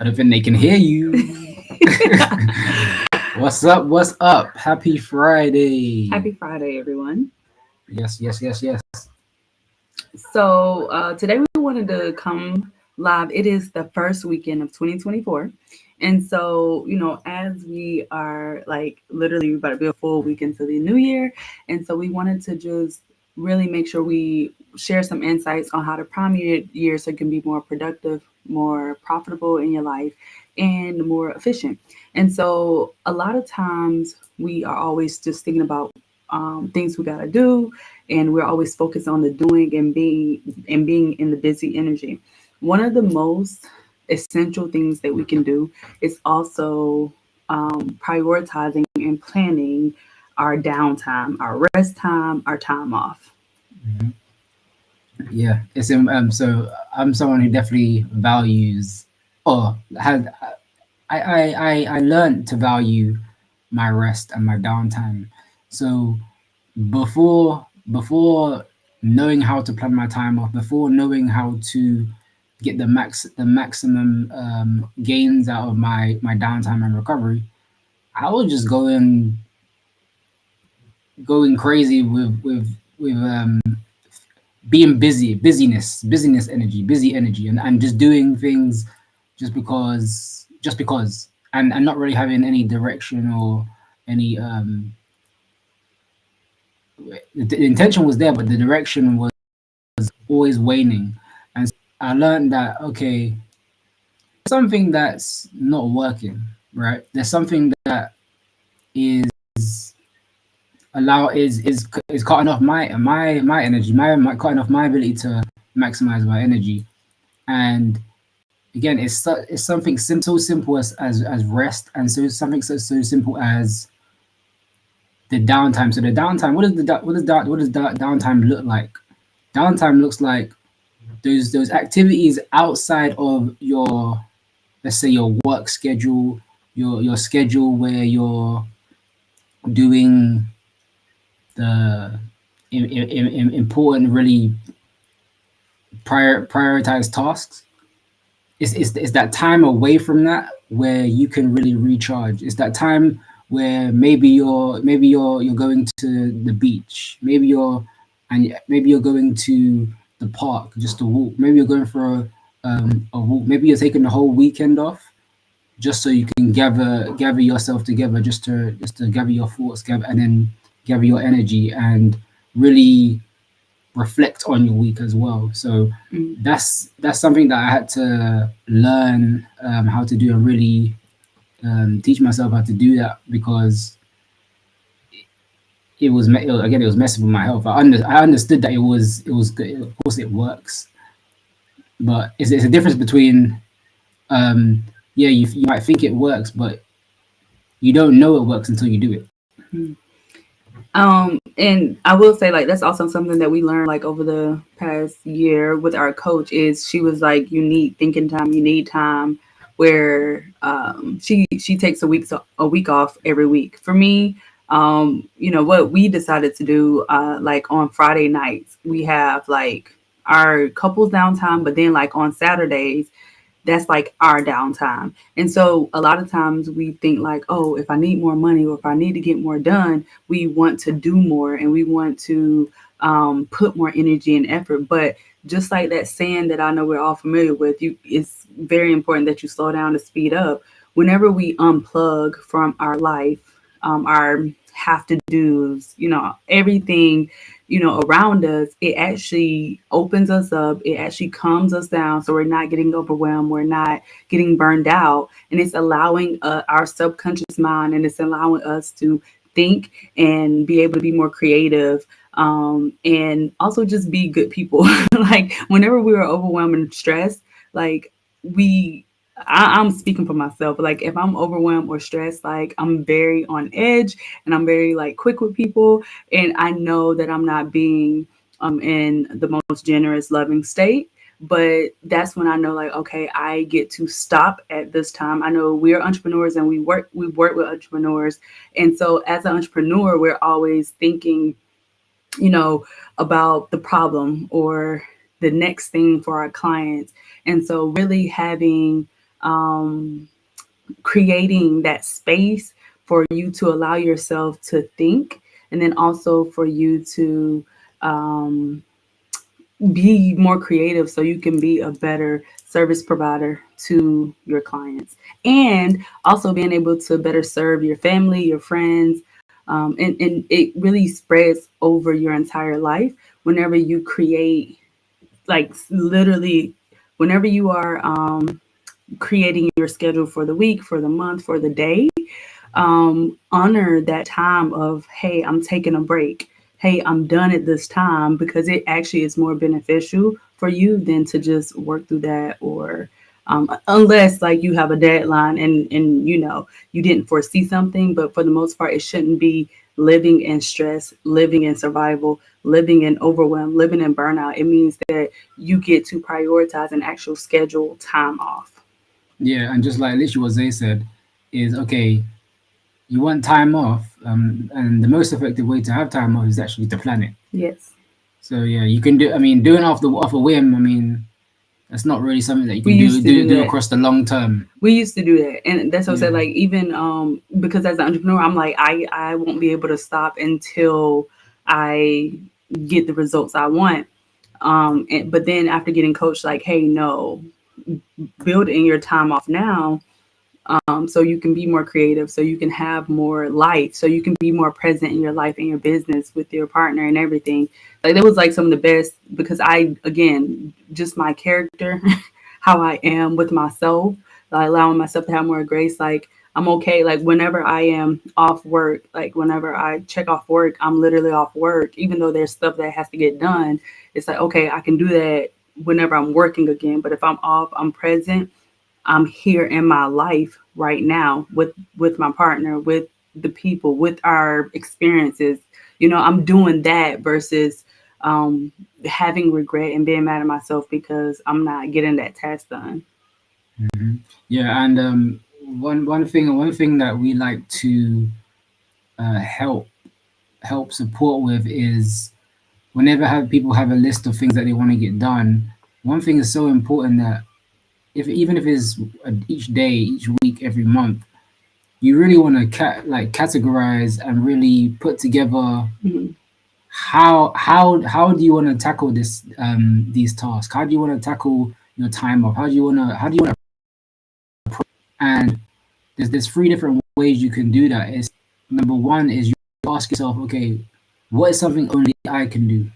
I don't think they can hear you. What's up? What's up? Happy Friday. Happy Friday, everyone. Yes, yes, yes, yes. So today we wanted to come live. It is the first weekend of 2024. And so, as we are like literally about to be a full week into the new year. And so we wanted to just really make sure we share some insights on how to prime your year so it can be more productive, more profitable in your life, and more efficient. And so a lot of times we are always just thinking about things we got to do, and we're always focused on the doing and being in the busy energy. One of the most essential things that we can do is also prioritizing and planning our downtime, our rest time, our time off. Mhm. Yeah, so I'm someone who definitely values or has I learned to value my rest and my downtime. So before knowing how to plan my time off, before knowing how to get the maximum gains out of my downtime and recovery, I was just going crazy with being busyness energy, busy energy, and just doing things just because, and not really having any direction or any the intention was there, but the direction was always waning. And I learned that, okay, something that's not working, right? There's something that is is cutting off my energy, my cutting off my ability to maximize my energy. And again, it's something so simple as rest, and so something so simple as the downtime. So the downtime, what does downtime look like? Downtime looks like those activities outside of your, let's say, your work schedule, your schedule where you're doing the important, really prioritize tasks. It's that time away from that where you can really recharge. It's that time where maybe you're going to the beach, maybe you're going to the park just to walk. Maybe you're going for a walk. Maybe you're taking the whole weekend off just so you can gather yourself together, just to gather your thoughts, gather, and then gather your energy and really reflect on your week as well. So Mm. that's something that I had to learn how to do, and really teach myself how to do that, because again, it was messing with my health. I understood that it was good. Of course, it works, but it's a difference between um, yeah, you might think it works, but you don't know it works until you do it. Mm. And I will say, like, that's also something that we learned like over the past year with our coach. Is she was like, you need thinking time, you need time, where she takes a week off every week. For me, what we decided to do, like on Friday nights, we have like our couples downtime, but then like on Saturdays, that's like our downtime. And so a lot of times we think like, oh, if I need more money or if I need to get more done, we want to do more and we want to put more energy and effort. But just like that saying that I know we're all familiar with, it's very important that you slow down to speed up. Whenever we unplug from our life, our have to do's, everything, around us, it actually opens us up. It actually calms us down. So we're not getting overwhelmed. We're not getting burned out. And it's allowing our subconscious mind, and it's allowing us to think and be able to be more creative. And also just be good people. Like whenever we are overwhelmed and stressed, like we I'm speaking for myself. Like if I'm overwhelmed or stressed, like I'm very on edge and I'm very like quick with people, and I know that I'm not being in the most generous, loving state. But that's when I know, like, okay, I get to stop at this time. I know we're entrepreneurs and we work with entrepreneurs, and so as an entrepreneur, we're always thinking, you know, about the problem or the next thing for our clients. And so really having um, creating that space for you to allow yourself to think, and then also for you to um, be more creative so you can be a better service provider to your clients, and also being able to better serve your family, your friends. And it really spreads over your entire life whenever you create, like literally, whenever you are creating your schedule for the week, for the month, for the day. Honor that time of, hey, I'm taking a break. Hey, I'm done at this time, because it actually is more beneficial for you than to just work through that, or unless like you have a deadline and you didn't foresee something. But for the most part, it shouldn't be living in stress, living in survival, living in overwhelm, living in burnout. It means that you get to prioritize an actual schedule time off. Yeah, and just like literally what Zay said, is okay. You want time off, and the most effective way to have time off is actually to plan it. Yes. So yeah, you can do. I mean, doing off a whim. I mean, that's not really something that you We can used to do do that. across the long term. We used to do that, and that's what I said. Yeah. Like, even because as an entrepreneur, I'm like, I won't be able to stop until I get the results I want. But then after getting coached, like, hey, no, build in your time off now, so you can be more creative, so you can have more life, so you can be more present in your life and your business with your partner and everything. Like, that was like some of the best, because I, again, just my character, how I am with myself, like allowing myself to have more grace. Like, I'm okay. Like, whenever I am off work, like whenever I check off work, I'm literally off work, even though there's stuff that has to get done. It's like, okay, I can do that whenever I'm working again. But if I'm off, I'm present. I'm here in my life right now with my partner, with the people, with our experiences. I'm doing that versus um, having regret and being mad at myself because I'm not getting that task done. Hmm. Yeah, and one thing that we like to help support with is whenever have people have a list of things that they want to get done. One thing is so important that if even if it's each day, each week, every month, you really want to categorize and really put together Mhm. how do you want to tackle these tasks? How do you want to tackle your time off? How do you want to and there's three different ways you can do that. Is number one is you ask yourself, okay, what is something only I can do,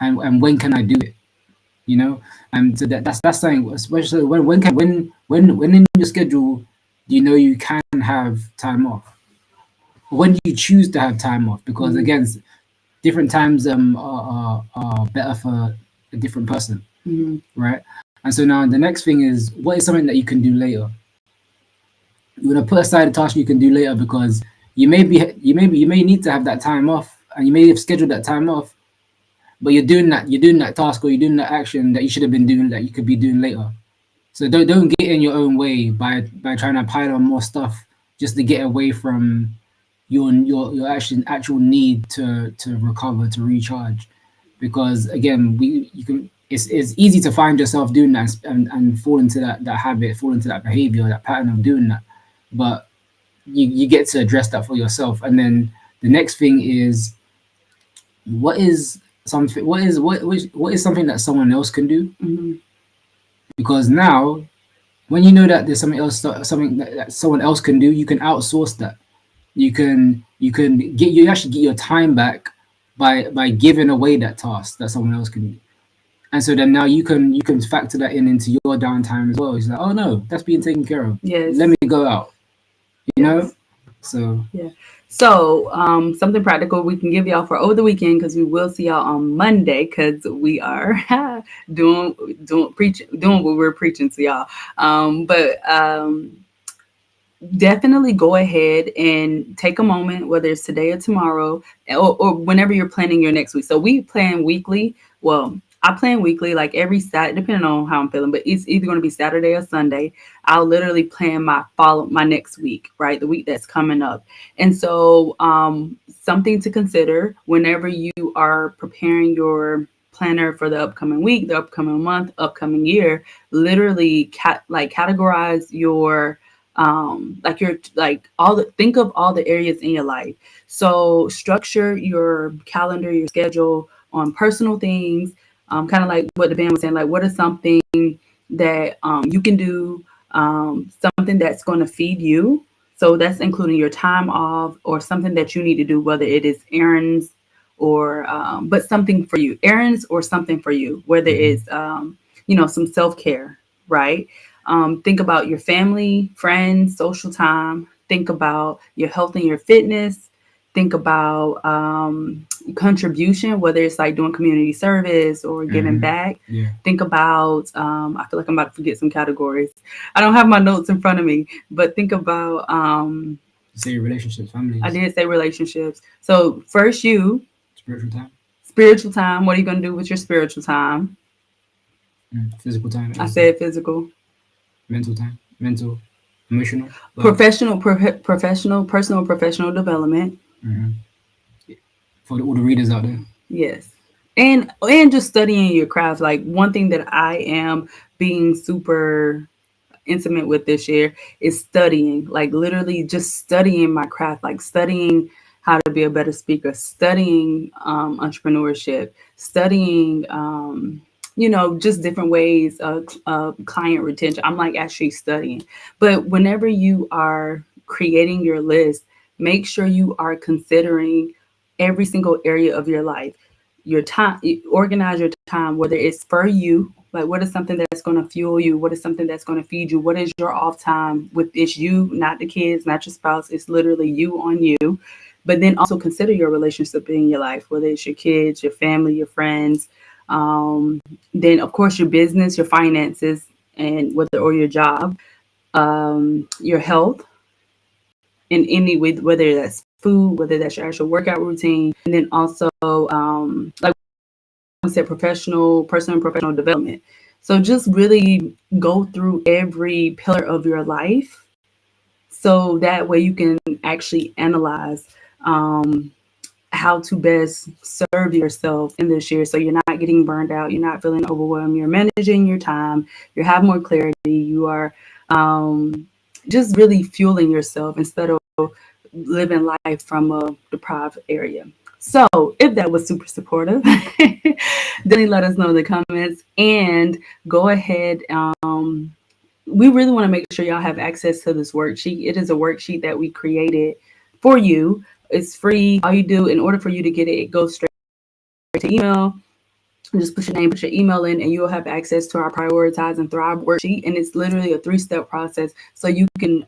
and when can I do it? You know, and so that's something. Especially when in your schedule, do you know you can have time off? When do you choose to have time off? Because Mhm. again, different times are better for a different person, Mhm. right? And so now the next thing is, what is something that you can do later? You want to put aside a task you can do later, because you may need to have that time off, and you may have scheduled that time off, but you're doing that task, or you're doing that action that you should have been doing, that you could be doing later. So don't get in your own way by trying to pile on more stuff just to get away from your actual need to recover, to recharge. Because again, we you can it's easy to find yourself doing that, and fall into that habit, fall into that behavior, that pattern of doing that. But you get to address that for yourself. And then the next thing is, what is what is something that someone else can do? Mhm. Because now, when you know that there's something that someone else can do, you can outsource that. You actually get your time back by giving away that task that someone else can do. And so then now you can factor that into your downtime as well. It's like, oh no, that's being taken care of. Let Yes. me go out. You know. Yes. So Yeah. So, something practical we can give y'all for over the weekend, because we will see y'all on Monday, because we are doing doing what we're preaching to y'all. But definitely go ahead and take a moment, whether it's today or tomorrow, or whenever you're planning your next week. So we plan weekly. Well, I plan weekly, like every Saturday, depending on how I'm feeling, but it's either going to be Saturday or Sunday. I'll literally plan my next week, right? The week that's coming up. And so, something to consider whenever you are preparing your planner for the upcoming week, the upcoming month, upcoming year, literally categorize your think of all the areas in your life. So structure your calendar, your schedule on personal things, kind of like what the band was saying, like what is something that you can do, something that's going to feed you. So that's including your time off or something that you need to do, whether it is errands or but something for you, errands or something for you, whether it's some self-care, right? Think about your family, friends, social time. Think about your health and your fitness. Think about contribution, whether it's like doing community service or giving back. Yeah. Think about, I feel like I'm about to forget some categories. I don't have my notes in front of me, but think about, Say relationships, families. I did say relationships. So first Spiritual time. Spiritual time. What are you going to do with your spiritual time? Physical time. I said physical. Mental time. Mental. Emotional. Professional, personal, professional development. For all the readers out there. Yes. And just studying your craft. Like one thing that I am being super intimate with this year is studying, like literally just studying my craft, like studying how to be a better speaker, studying entrepreneurship, studying just different ways of client retention. I'm like actually studying. But whenever you are creating your list, make sure you are considering every single area of your life. Your time, organize your time, whether it's for you, like what is something that's going to fuel you? What is something that's going to feed you? What is your off time with it's you, not the kids, not your spouse. It's literally you on you. But then also consider your relationship in your life, whether it's your kids, your family, your friends. Then of course your business, your finances, and or your job, your health in any way, whether that's food, whether that's your actual workout routine, and then also like we said, personal and professional development. So just really go through every pillar of your life, so that way you can actually analyze how to best serve yourself in this year, so you're not getting burned out, you're not feeling overwhelmed, you're managing your time, you have more clarity, you are just really fueling yourself instead of living life from a deprived area. So if that was super supportive, definitely let us know in the comments and go ahead. We really want to make sure y'all have access to this worksheet. It is a worksheet that we created for you. It's free. All you do in order for you to get it, it goes straight to email. Just put your name, put your email in, and you'll have access to our Prioritize and Thrive worksheet. And it's literally a 3-step process, so you can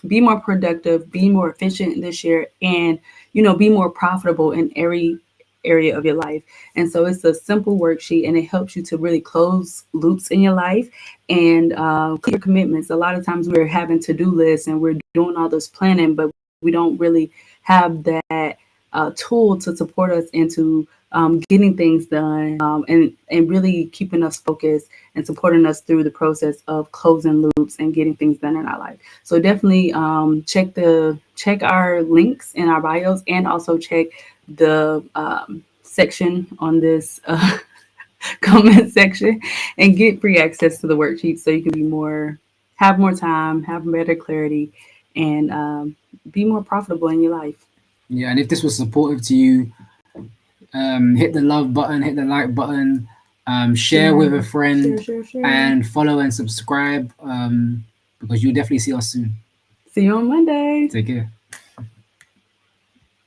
be more productive, be more efficient this year, and be more profitable in every area of your life. And so it's a simple worksheet, and it helps you to really close loops in your life and clear commitments. A lot of times we're having to-do lists and we're doing all this planning, but we don't really have that tool to support us into getting things done and really keeping us focused and supporting us through the process of closing loops and getting things done in our life. So definitely check our links in our bios, and also check the section on this comment section and get free access to the worksheet, so you can have more time, have better clarity, and be more profitable in your life. Yeah, and if this was supportive to you, hit the love button, hit the like button, share with a friend, share. and follow and subscribe, because you'll definitely see us soon. See you on Monday. Take care.